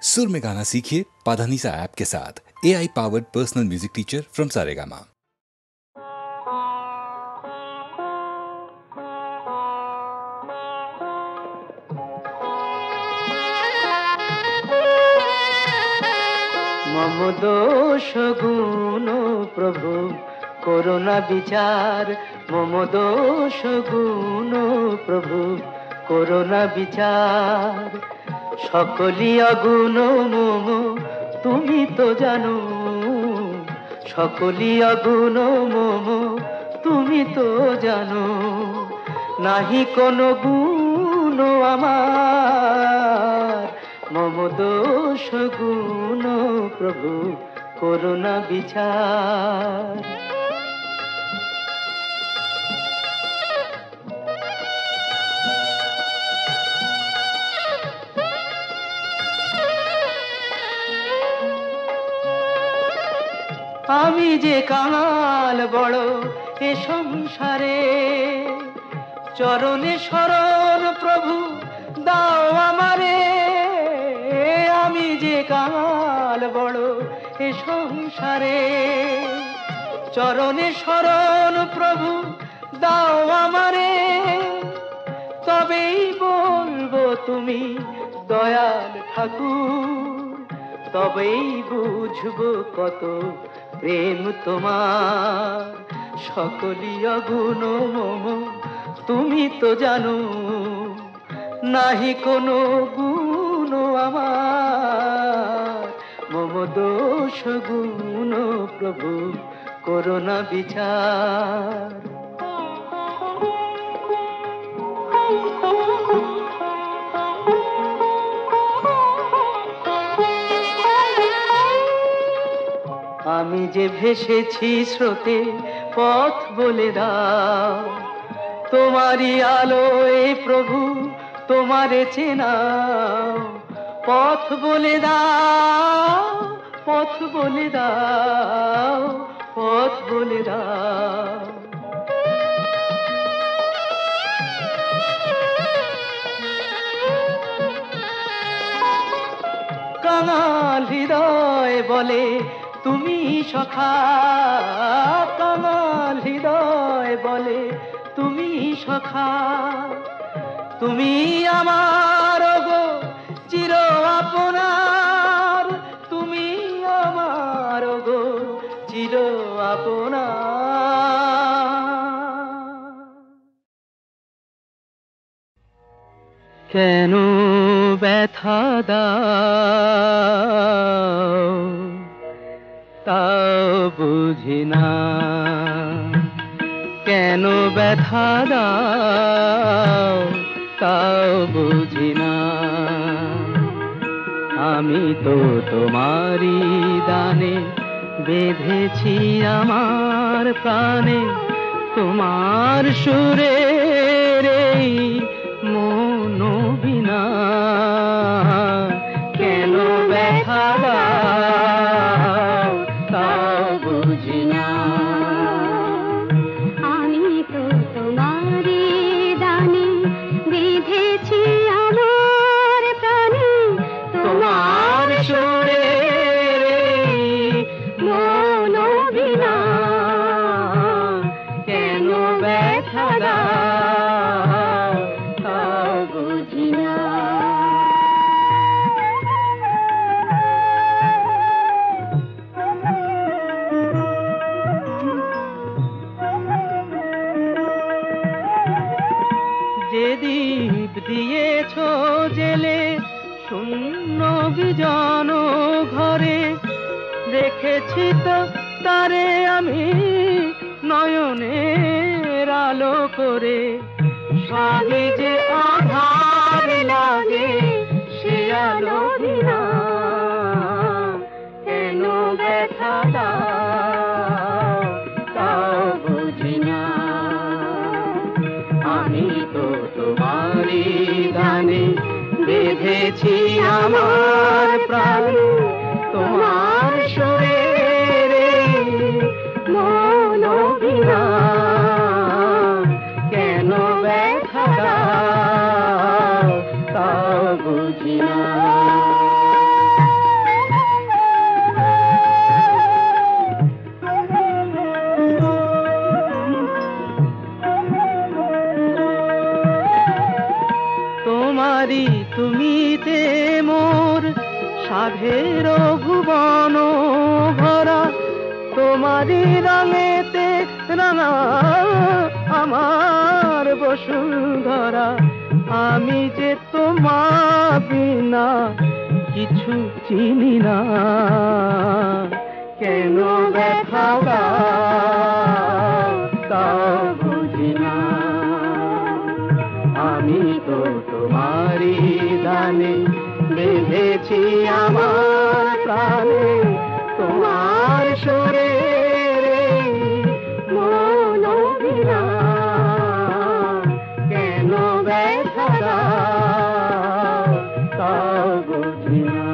सुर में गाना सीखिए पाधानीसा ऐप के साथ। AI powered personal music teacher from Saregama. मम दोष गुण प्रभु করোনা বিচার, মম দোষ গুণ প্রভু করোনা বিচার। সকলি অগুণ মম তুমি তো জানো, সকলি অগুণ মম তুমি তো জানো। নাহি কোনো গুণ আমার, মম দোষ গুণ প্রভু করোনা বিচার। আমি যে কাঙাল বড় এ সংসারে, চরণে শরণ প্রভু দাও আমারে। আমি যে কাঙাল বড় এ সংসারে, চরণে শরণ প্রভু দাও আমারে। তবেই বলবো তুমি দয়াল ঠাকুর, তবেই বুঝবো কত প্রেম তোমার। সকলি অগুণ মম তুমি তো জানো, নাহি কোনো গুণ আমার। মম দোষ গুণ প্রভু করোনা বিচার। আমি যে ভেসেছি স্রোতে পথ বলে দাও, তোমারই আলোয় প্রভু তোমারে চেনাও। পথ বলে দাও, পথ বলে দাও, পথ বলে দাও। কাঙাল হৃদয় বলে তুমি সখা, কাঙাল হৃদয় বলে তুমি সখা। তুমি আমার গো চির আপনার, তুমি আমার গো চির আপনার। কেন ব্যথা দাও তাও বুঝি না, কেন ব্যথা দাও তাও বুঝি না। আমি তো তোমারই দানে বেঁধেছি আমার প্রাণে, তোমার সুরের এই মন বিনা। কেন ব্যথা দাও তাও বুঝি না। আমি তো তোমারই দানে বেঁধেছি আমার প্রাণে, তোমার সুরের মন বিনা। কেন ব্যথা দাও তাও বুঝি না। যে দীপ দিয়েছ জেলে শূন্য বিজন ঘরে, দেখেছি তো তারে আমি নয়নের আলো করে। স্বামী যে আধার লাগে সে আলো বিনা। কেন ব্যথা দাও তাও বুঝি না। আমি তো তোমারই দানে বেঁধেছি আমার প্রাণ, তোমার সুরের মন বিনা। কেন ব্যথা দাও সাধের ভুবন ভরা তোমারই রঙেতে রাঙা আমার বসুন্ধরা। আমি যে তোমার বিনা কিছু চিনি না, কেন ব্যথা দাও তা বুঝি না। আমি তো তোমারই দানে বেঁধেছি আমার প্রাণে তোমার সুরে মন বিনা, কেন ব্যথা দাও তা বুঝি না।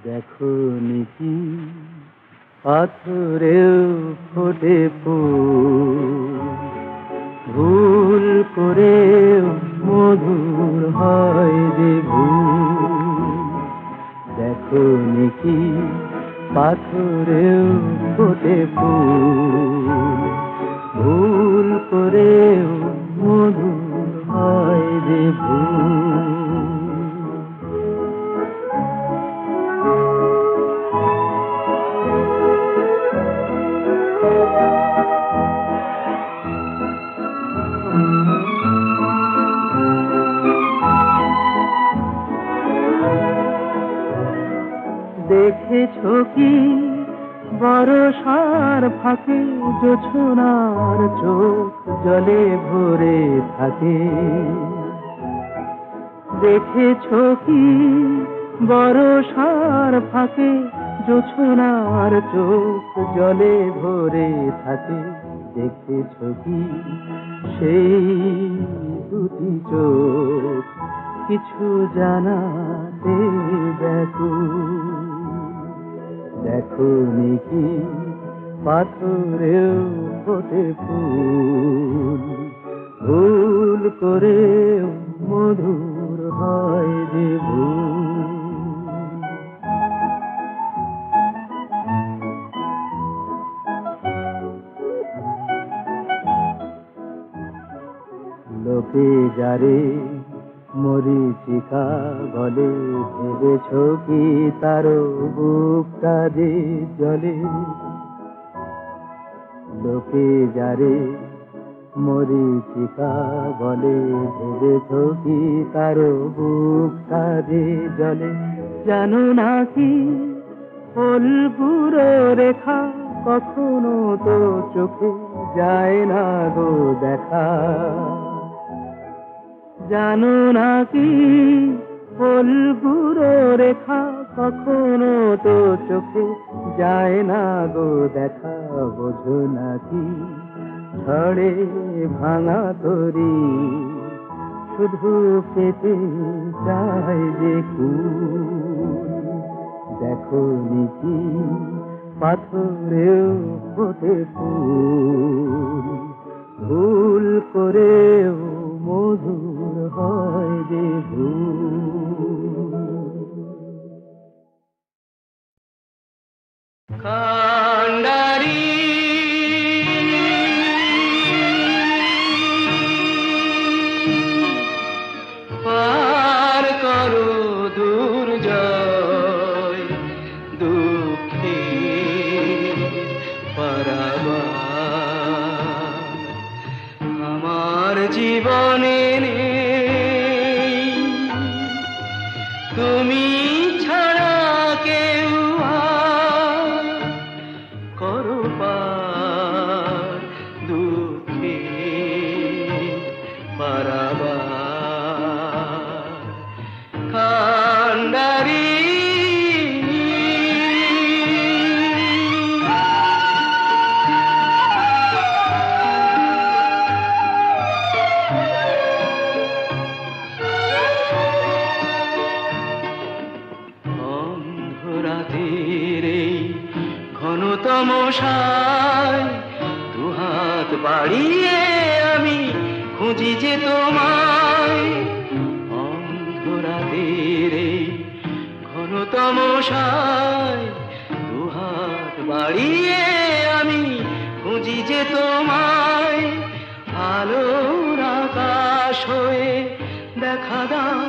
দেখো নিকি পাথরেও ফোটে ফুল, ভুল করেও মধুর হয় যে ভুল। দেখো নিকি পাথরেও ফোটে ফুল, ভুল করেও মধুর হয় যে ভুল। দেখেছো কি বরষার ফাঁকে জোছনার চোখ জলে ভরে থাকে? দেখেছো কি বরষার ফাঁকে জোছনার চোখ জলে ভরে থাকে? দেখেছো কি সেই দুটি চোখ কিছু জানাতে ব্যাকুল? দেখো নিকি পাথরেও ফোটে ফুল, ভুল করেও মধুর হয় যে ভুল। লোকে যারে মরীচিকা বলে, ভেবেছো কি তারও বুকটা যে জলে? লোকে যারে মরীচিকা বলে, ভেবেছো কি তারও বুকটা যে জলে? জানো নাকি ফুলগুলো রেখা কখনো তো চোখে যায় না গো দেখা? জানো নাকি ফুলগুলো রেখা কখনো তো চোখে যায় না গো দেখা? বোঝো নাকি ঝড়ে ভাঙা তরি শুধু পেতে চায় যে কুল? দেখো নিকি পাথরেও ফোটে ফুল, ভুল করেও মধুর হয় যে ভুল। কান্ডারি পার করো দুর্জয়, দুঃখে পারাবার আমার জীবনে নেই তুমি ছাড়া কেউ। করো পার দুঃখে পারাবার কান্ডারি। বাড়িয়ে আমি খুঁজি যে তোমায় অন্ধরাতের এই ঘনতম সায় দুহাত বাড়িয়ে আমি খুঁজি যে তোমায় আলোর আকাশ হয়ে দেখা দাও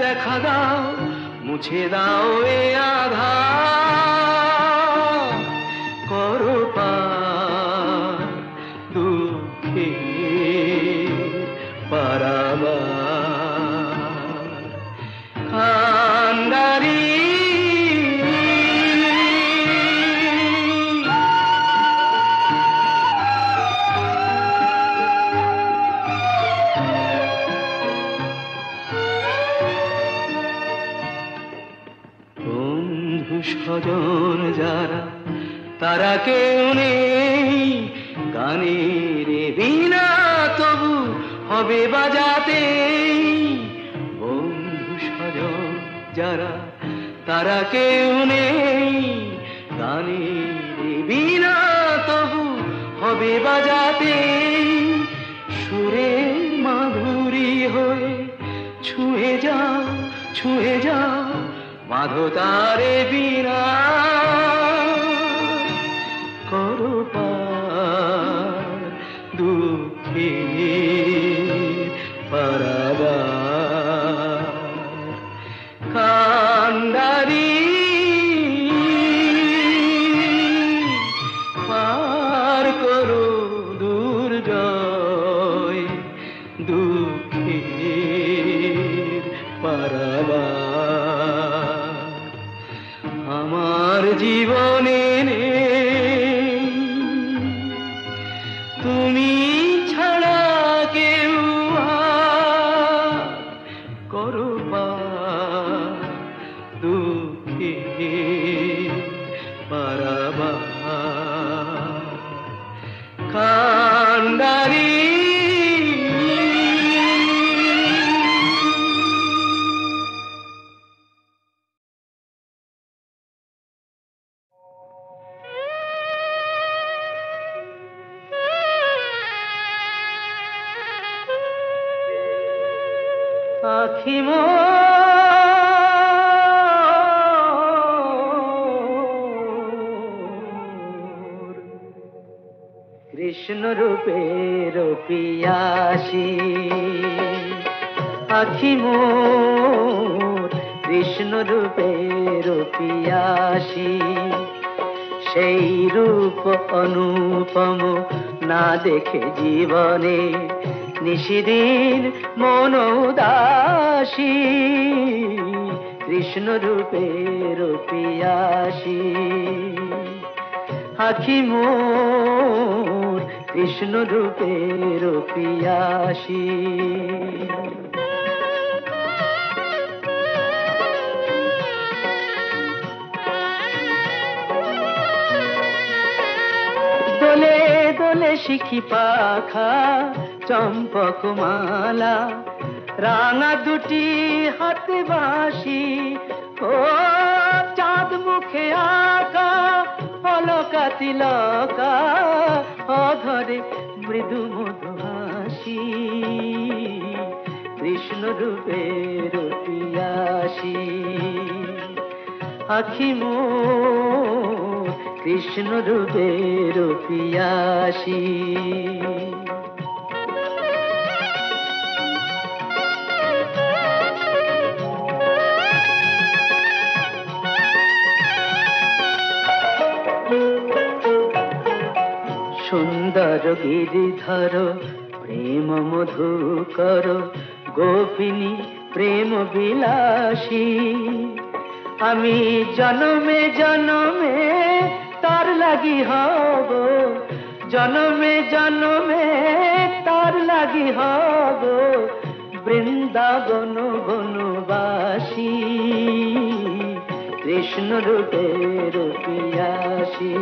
দেখা দাও মুছে দাও এ আধার করো পার দুঃখের পারাবার কান্ডারি স্বজন যারা তারা কেউ নেই গানের বিনা তবু হবে বাজাতে বন্ধু স্বজন যারা তারা কেউ নেই গানের বিনা তবু হবে বাজাতে সুরের মাধুরী হয়ে ছুঁয়ে যাও বাঁধো তারে বিনা করো পার দুঃখের পারাবার কান্ডারি পার করো দুর্জয় দুঃখের পারাবার আমার জীবনে নেই তুমি ছাড়া কেউ করো পার দুঃখের পারাবার কান্ডারি আখি মোর কৃষ্ণ রূপের পিয়াসী আখি মোর কৃষ্ণ রূপের পিয়াসী সেই রূপ অনুপম না দেখে জীবনে নিশিদিন মন উদাসী কৃষ্ণ রূপের পিয়াসী আখি মোর কৃষ্ণ রূপের পিয়াসী দোলে দোলে শিখি পাখা চম্পক মালা রাঙা দুটি হাতে বাঁশি ও চাঁদ মুখে আঁকা অলকা তিলকা অধরে মৃদু মধু হাসি কৃষ্ণ রূপের পিয়াসী আখি মোর কৃষ্ণ রূপের পিয়াসী সুন্দর গিরিধর প্রেম মধুকর গোপিনী প্রেম বিলাসী আমি জনমে জনমে তার লাগি হব জনমে জনমে তার লাগি হব বৃন্দাবন বনবাসী কৃষ্ণ রূপের পিয়াসী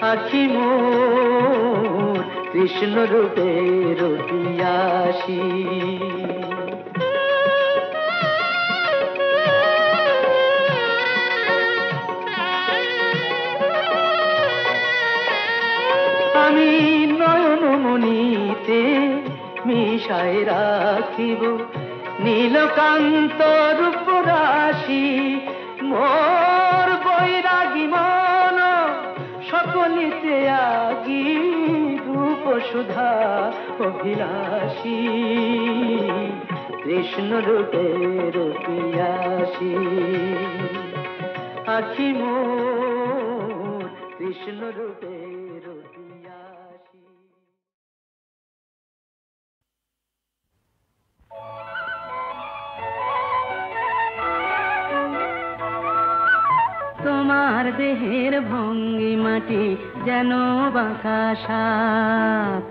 আখি মোর কৃষ্ণ রূপের পিয়াসী আমি নয়নমণিতে মিশায় রাখিব নীলকান্ত রূপরাশি। মোর বৈরাগী মন সকলিতে আগি রূপ সুধা অভিলাষী। কৃষ্ণ রূপে রূপিয়াসী আখি মোর কৃষ্ণ রূপে রূপিয়াসী। তোমার দেহের ভঙ্গিমাটি যেন বাঁকা সাপ,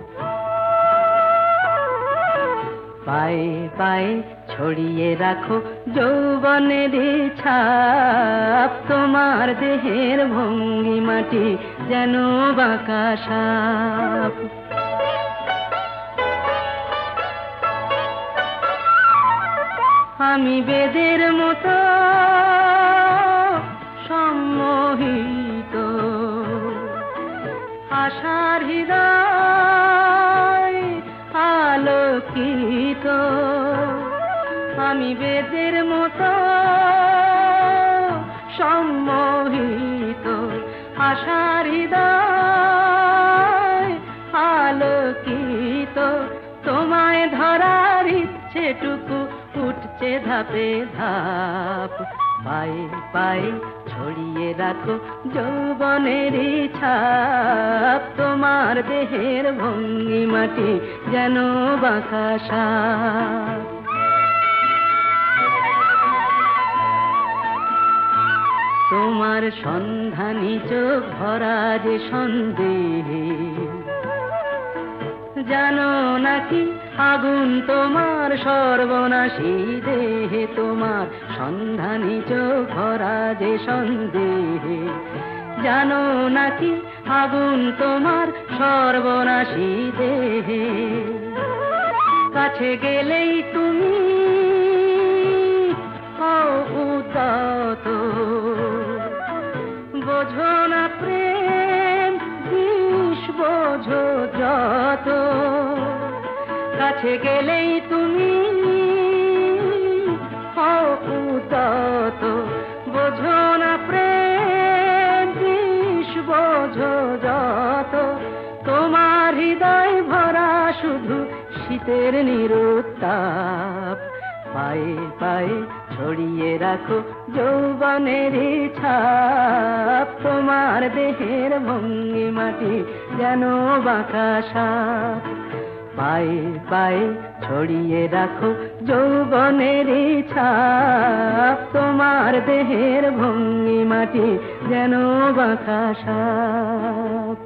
পায়ে পায়ে ছড়িয়ে রাখো যৌবনের ছাপ। তোমার দেহের ভঙ্গিমাটি যেন বাঁকা সাপ। আমি বেদের মতো সম্মোহিত, আশার হৃদয় আলোকিত। আমি বেদের মতো সম্মোহিত, আশার হৃদয় আলোকিত। তোমায় ধরার ইচ্ছেটুকু উঠছে ধাপে ধাপ। পায়ে পায়ে ছড়িয়ে রাখো যৌবনের ছাপ। তোমার দেহের ভঙ্গিমাটি যেন বাঁকা সাপ। তোমার সন্ধানী চোখ ভরা যে সন্দেহে, জানো নাকি আগুন তোমার সর্বনাশী দেহে। তোমার সন্ধানী চোখ ভরা যে সন্দেহে, জানো নাকি আগুন তোমার সর্বনাশী দেহে। কাছে গেলেই তুমি উদাত, বোঝো না প্রেম বিষ বোঝো যত। কাছে গেলেই তুমি উদাত, বোঝো না প্রেম বিষ বোঝো যত। তোমার হৃদয় ভরা শুধু শীতের নিরুত্তাপ। পায়ে পায়ে ছড়িয়ে রাখো যৌবনের ছাপ। তোমার দেহের ভঙ্গিমাটি যেন বাঁকা সাপ। পায়ে পায়ে ছড়িয়ে রাখো যৌবনের ছাপ। তোমার দেহের ভঙ্গিমাটি যেন বাঁকা সাপ।